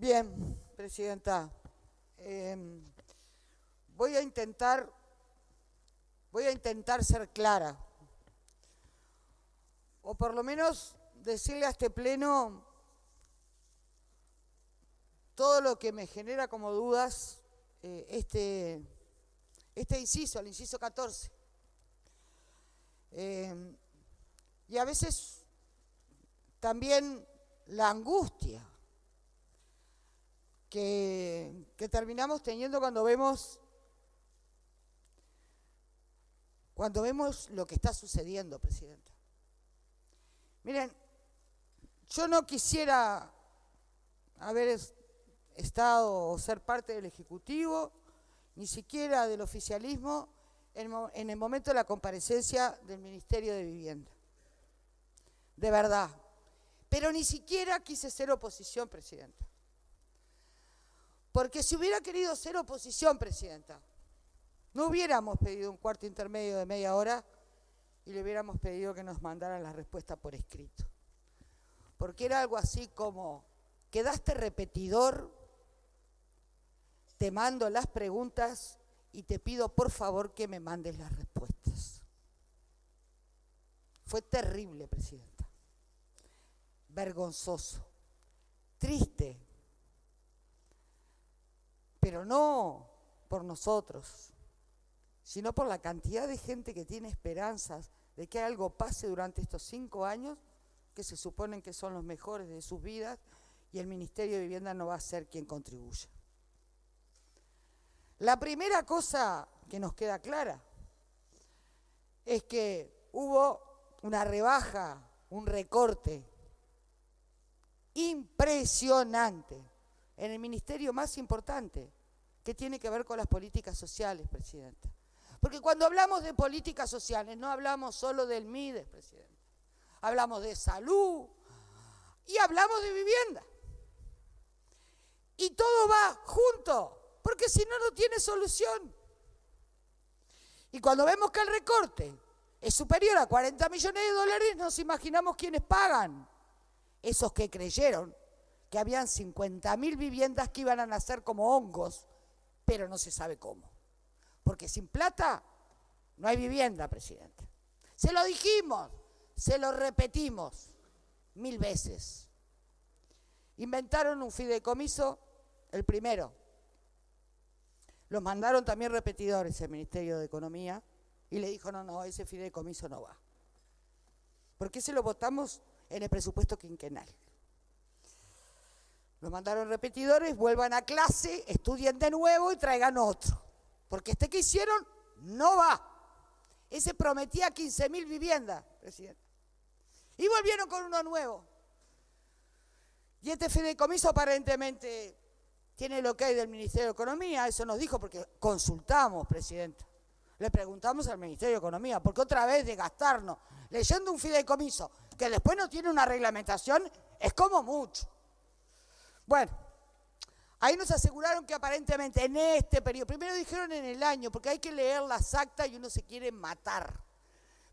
Bien, presidenta. Voy a intentar ser clara, o por lo menos decirle a este pleno todo lo que me genera como dudas este inciso, el inciso 14. Y a veces también la angustia que terminamos teniendo cuando vemos lo que está sucediendo, presidenta. Miren, yo no quisiera haber estado o ser parte del Ejecutivo, ni siquiera del oficialismo, en el momento de la comparecencia del Ministerio de Vivienda. De verdad. Pero ni siquiera quise ser oposición, presidenta. Porque si hubiera querido ser oposición, presidenta, no hubiéramos pedido un cuarto intermedio de media hora y le hubiéramos pedido que nos mandaran la respuesta por escrito. Porque era algo así como, quedaste repetidor, te mando las preguntas y te pido por favor que me mandes las respuestas. Fue terrible, presidenta. Vergonzoso. Triste. Pero no por nosotros, sino por la cantidad de gente que tiene esperanzas de que algo pase durante estos 5 años, que se suponen que son los mejores de sus vidas, y el Ministerio de Vivienda no va a ser quien contribuya. La primera cosa que nos queda clara es que hubo una rebaja, un recorte impresionante en el ministerio más importante, que tiene que ver con las políticas sociales, presidenta. Porque cuando hablamos de políticas sociales, no hablamos solo del MIDES, presidenta. Hablamos de salud y hablamos de vivienda. Y todo va junto, porque si no, no tiene solución. Y cuando vemos que el recorte es superior a 40 millones de dólares, nos imaginamos quiénes pagan. Esos que creyeron que habían 50.000 viviendas que iban a nacer como hongos, pero no se sabe cómo. Porque sin plata no hay vivienda, presidente. Se lo dijimos, se lo repetimos 1000 veces. Inventaron un fideicomiso, el primero. Los mandaron también repetidores al Ministerio de Economía y le dijo, no, ese fideicomiso no va. Porque ese lo votamos en el presupuesto quinquenal. Los mandaron repetidores, vuelvan a clase, estudien de nuevo y traigan otro. Porque este que hicieron no va. Ese prometía 15.000 viviendas, presidente. Y volvieron con uno nuevo. Y este fideicomiso aparentemente tiene el ok del Ministerio de Economía, eso nos dijo porque consultamos, presidenta. Le preguntamos al Ministerio de Economía, porque otra vez de gastarnos leyendo un fideicomiso que después no tiene una reglamentación, es como mucho. Bueno, ahí nos aseguraron que aparentemente en este periodo, primero dijeron en el año, porque hay que leer las actas y uno se quiere matar,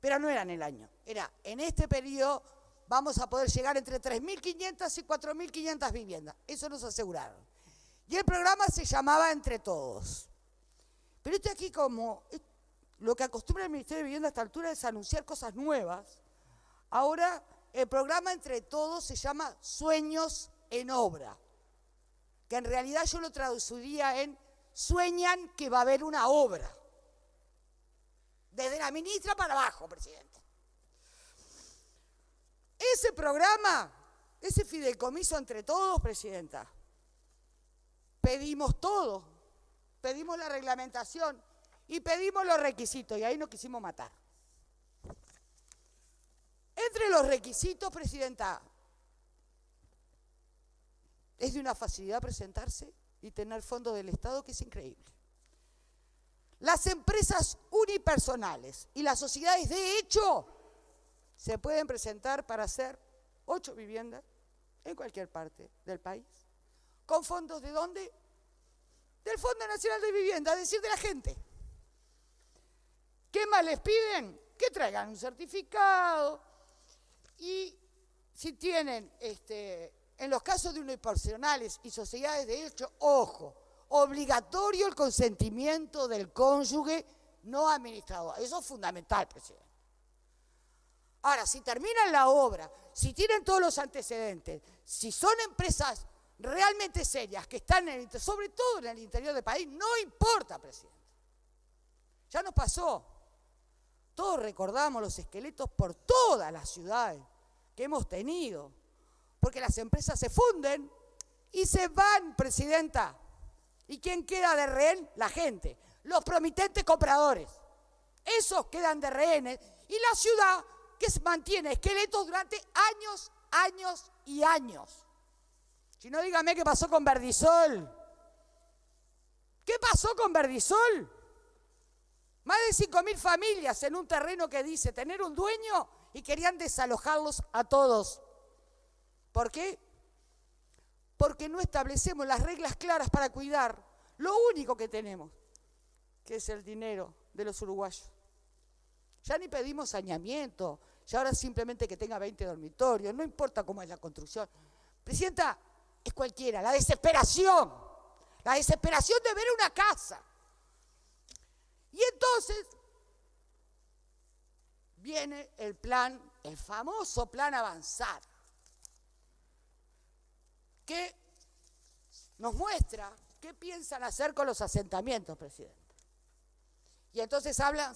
pero no era en el año, era en este periodo vamos a poder llegar entre 3.500 y 4.500 viviendas, eso nos aseguraron. Y el programa se llamaba Entre Todos. Pero aquí como lo que acostumbra el Ministerio de Vivienda a esta altura es anunciar cosas nuevas, ahora el programa Entre Todos se llama Sueños en Obra, que en realidad yo lo traduciría en sueñan que va a haber una obra. Desde la ministra para abajo, presidente. Ese programa, ese fideicomiso Entre Todos, presidenta, pedimos todo, pedimos la reglamentación y pedimos los requisitos, y ahí nos quisimos matar. Entre los requisitos, presidenta, es de una facilidad presentarse y tener fondos del Estado que es increíble. Las empresas unipersonales y las sociedades de hecho se pueden presentar para hacer 8 viviendas en cualquier parte del país. ¿Con fondos de dónde? Del Fondo Nacional de Vivienda, es decir, de la gente. ¿Qué más les piden? Que traigan un certificado y si tienen en los casos de unipersonales y sociedades de hecho, ojo, obligatorio el consentimiento del cónyuge no administrador. Eso es fundamental, presidente. Ahora, si terminan la obra, si tienen todos los antecedentes, si son empresas realmente serias que están, sobre todo en el interior del país, no importa, presidente. Ya nos pasó. Todos recordamos los esqueletos por todas las ciudades que hemos tenido, porque las empresas se funden y se van, presidenta. ¿Y quién queda de rehén? La gente, los promitentes compradores. Esos quedan de rehenes y la ciudad que mantiene esqueletos durante años, años y años. Si no, dígame qué pasó con Verdisol. ¿Qué pasó con Verdisol? Más de 5.000 familias en un terreno que dice tener un dueño y querían desalojarlos a todos. ¿Por qué? Porque no establecemos las reglas claras para cuidar lo único que tenemos, que es el dinero de los uruguayos. Ya ni pedimos saneamiento, ya ahora simplemente que tenga 20 dormitorios, no importa cómo es la construcción. Presidenta, es cualquiera, la desesperación de ver una casa. Y entonces viene el plan, el famoso plan Avanzar, que nos muestra qué piensan hacer con los asentamientos, presidente. Y entonces hablan,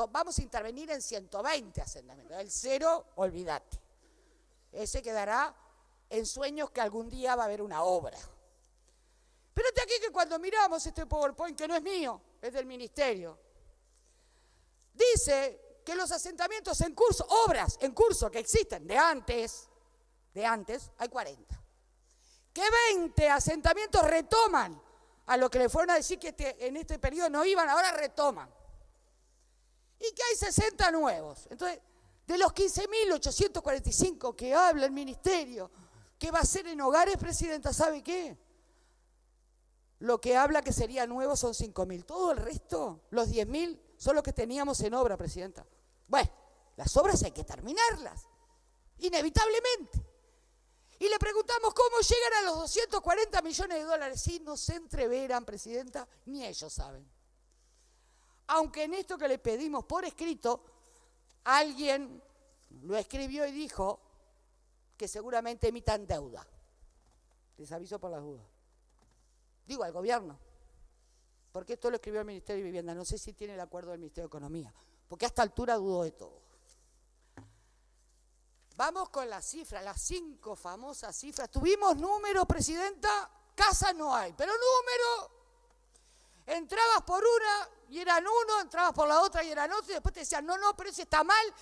vamos a intervenir en 120 asentamientos. El 0, olvídate. Ese quedará en sueños que algún día va a haber una obra. Pero este aquí que cuando miramos este PowerPoint, que no es mío, es del ministerio, dice que los asentamientos en curso, obras en curso que existen de antes, hay 40. Que 20 asentamientos retoman a lo que le fueron a decir que en este periodo no iban, ahora retoman. Y que hay 60 nuevos. Entonces, de los 15.845 que habla el ministerio, que va a ser en hogares, presidenta, ¿sabe qué? Lo que habla que sería nuevo son 5.000. Todo el resto, los 10.000, son los que teníamos en obra, presidenta. Bueno, las obras hay que terminarlas, inevitablemente. Y le preguntamos cómo llegan a los 240 millones de dólares. Sí, no se entreveran, presidenta, ni ellos saben. Aunque en esto que le pedimos por escrito, alguien lo escribió y dijo que seguramente emitan deuda. Les aviso por las dudas. Digo, al gobierno. Porque esto lo escribió el Ministerio de Vivienda. No sé si tiene el acuerdo del Ministerio de Economía. Porque a esta altura dudo de todo. Vamos con las cifras, las 5 famosas cifras. Tuvimos números, presidenta, casa no hay, pero número, entrabas por una y eran uno, entrabas por la otra y eran otro, y después te decían, no, pero ese está mal.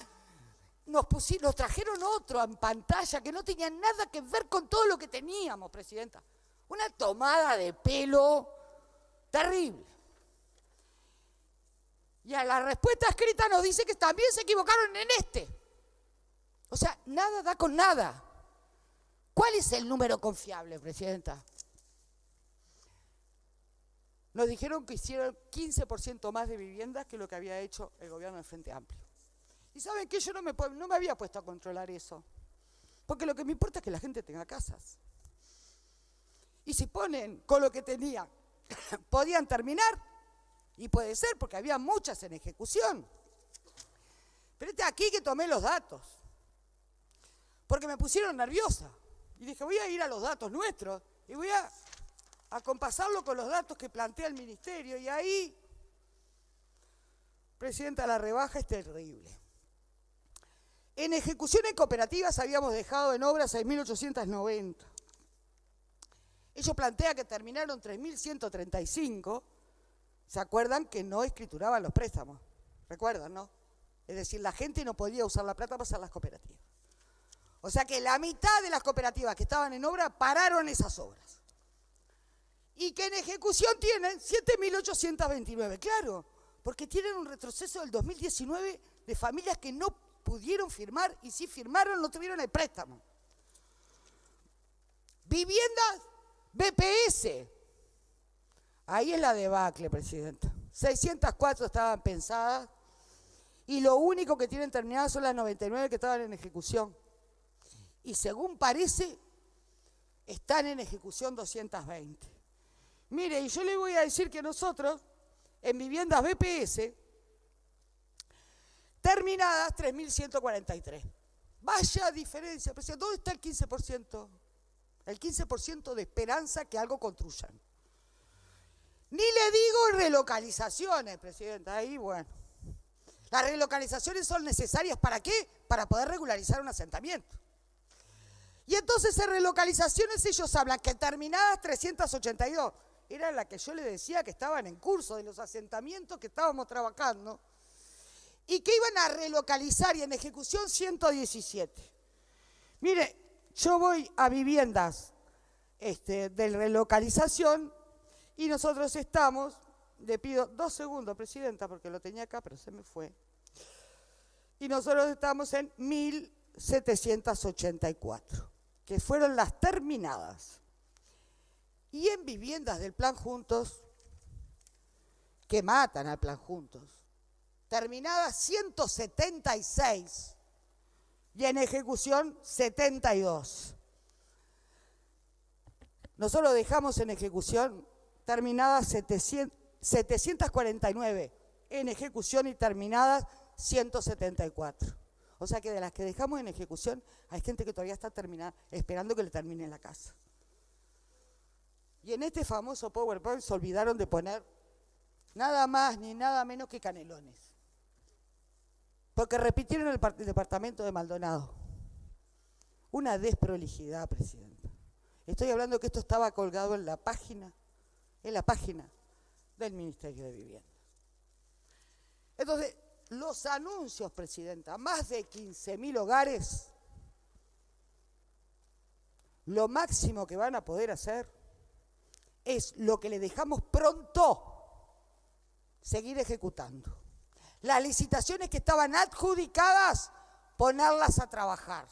Nos trajeron otro en pantalla que no tenía nada que ver con todo lo que teníamos, presidenta. Una tomada de pelo terrible. Y a la respuesta escrita nos dice que también se equivocaron en este. O sea, nada da con nada. ¿Cuál es el número confiable, presidenta? Nos dijeron que hicieron 15% más de viviendas que lo que había hecho el gobierno del Frente Amplio. Y ¿saben qué? Yo no me había puesto a controlar eso. Porque lo que me importa es que la gente tenga casas. Y si ponen con lo que tenían, podían terminar. Y puede ser, porque había muchas en ejecución. Pero este aquí que tomé los datos. Porque me pusieron nerviosa. Y dije, voy a ir a los datos nuestros y voy a acompasarlo con los datos que plantea el ministerio. Y ahí, presidenta, la rebaja es terrible. En ejecución en cooperativas habíamos dejado en obra 6.890. Ellos plantean que terminaron 3.135. ¿Se acuerdan que no escrituraban los préstamos? ¿Recuerdan, no? Es decir, la gente no podía usar la plata para hacer las cooperativas. O sea que la mitad de las cooperativas que estaban en obra pararon esas obras. Y que en ejecución tienen 7.829. Claro, porque tienen un retroceso del 2019 de familias que no pudieron firmar y si firmaron no tuvieron el préstamo. Viviendas BPS. Ahí es la debacle, presidenta. 604 estaban pensadas y lo único que tienen terminadas son las 99 que estaban en ejecución. Y según parece, están en ejecución 220. Mire, y yo le voy a decir que nosotros, en viviendas BPS, terminadas 3.143. Vaya diferencia, presidente. ¿Dónde está el 15%? El 15% de esperanza que algo construyan. Ni le digo relocalizaciones, presidenta. Ahí, bueno. Las relocalizaciones son necesarias, ¿para qué? Para poder regularizar un asentamiento. Y entonces en relocalizaciones ellos hablan que terminadas 382. Era la que yo le decía que estaban en curso de los asentamientos que estábamos trabajando. Y que iban a relocalizar y en ejecución 117. Mire, yo voy a viviendas de relocalización y nosotros estamos, le pido 2 segundos, presidenta, porque lo tenía acá, pero se me fue. Y nosotros estamos en 1.784, que fueron las terminadas. Y en viviendas del Plan Juntos, que matan al Plan Juntos, terminadas 176 y en ejecución 72. Nosotros dejamos en ejecución terminadas 749, en ejecución y terminadas 174. O sea que de las que dejamos en ejecución hay gente que todavía está esperando que le termine la casa. Y en este famoso PowerPoint se olvidaron de poner nada más ni nada menos que Canelones. Porque repitieron el departamento de Maldonado. Una desprolijidad, presidenta. Estoy hablando que esto estaba colgado en la página del Ministerio de Vivienda. Entonces, los anuncios, presidenta, más de 15.000 hogares, lo máximo que van a poder hacer es lo que le dejamos pronto seguir ejecutando. Las licitaciones que estaban adjudicadas, ponerlas a trabajar.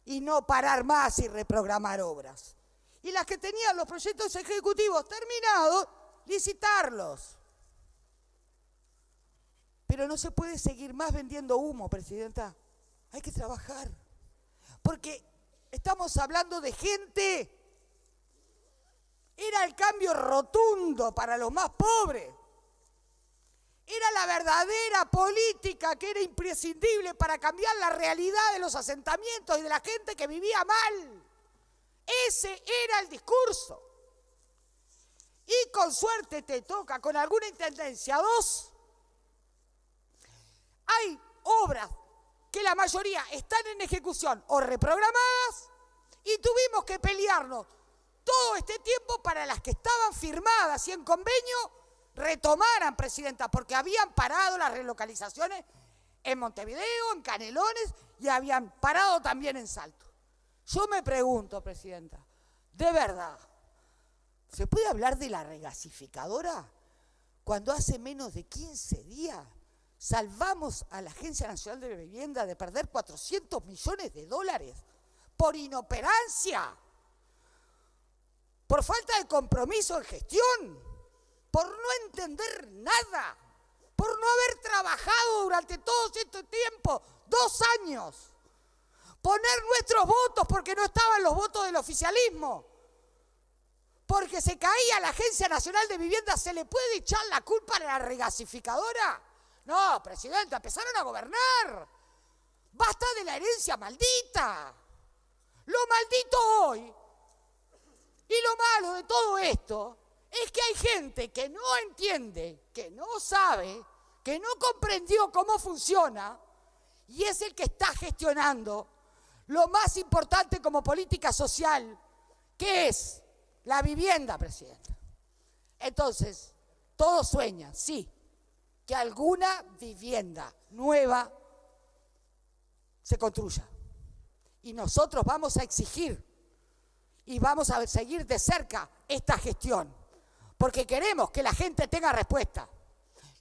Y no parar más y reprogramar obras. Y las que tenían los proyectos ejecutivos terminados, licitarlos. Pero no se puede seguir más vendiendo humo, presidenta. Hay que trabajar. Porque estamos hablando de gente. Era el cambio rotundo para los más pobres. Era la verdadera política que era imprescindible para cambiar la realidad de los asentamientos y de la gente que vivía mal. Ese era el discurso. Y con suerte te toca, con alguna intendencia, 2. Hay obras que la mayoría están en ejecución o reprogramadas y tuvimos que pelearnos todo este tiempo para las que estaban firmadas y en convenio retomaran, presidenta, porque habían parado las relocalizaciones en Montevideo, en Canelones y habían parado también en Salto. Yo me pregunto, presidenta, de verdad, ¿se puede hablar de la regasificadora cuando hace menos de 15 días salvamos a la Agencia Nacional de Vivienda de perder $400 millones por inoperancia, por falta de compromiso en gestión? Por no entender nada, por no haber trabajado durante todo este tiempo, 2 años, poner nuestros votos porque no estaban los votos del oficialismo, porque se caía la Agencia Nacional de Vivienda, ¿se le puede echar la culpa a la regasificadora? No, presidenta, empezaron a gobernar. Basta de la herencia maldita. Lo maldito hoy y lo malo de todo esto es que hay gente que no entiende, que no sabe, que no comprendió cómo funciona y es el que está gestionando lo más importante como política social, que es la vivienda, presidenta. Entonces, todos sueñan, sí, que alguna vivienda nueva se construya. Y nosotros vamos a exigir y vamos a seguir de cerca esta gestión. Porque queremos que la gente tenga respuesta.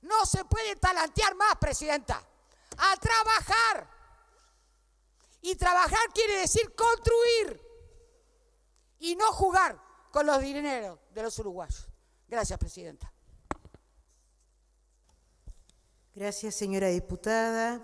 No se puede talantear más, presidenta. A trabajar. Y trabajar quiere decir construir. Y no jugar con los dineros de los uruguayos. Gracias, presidenta. Gracias, señora diputada.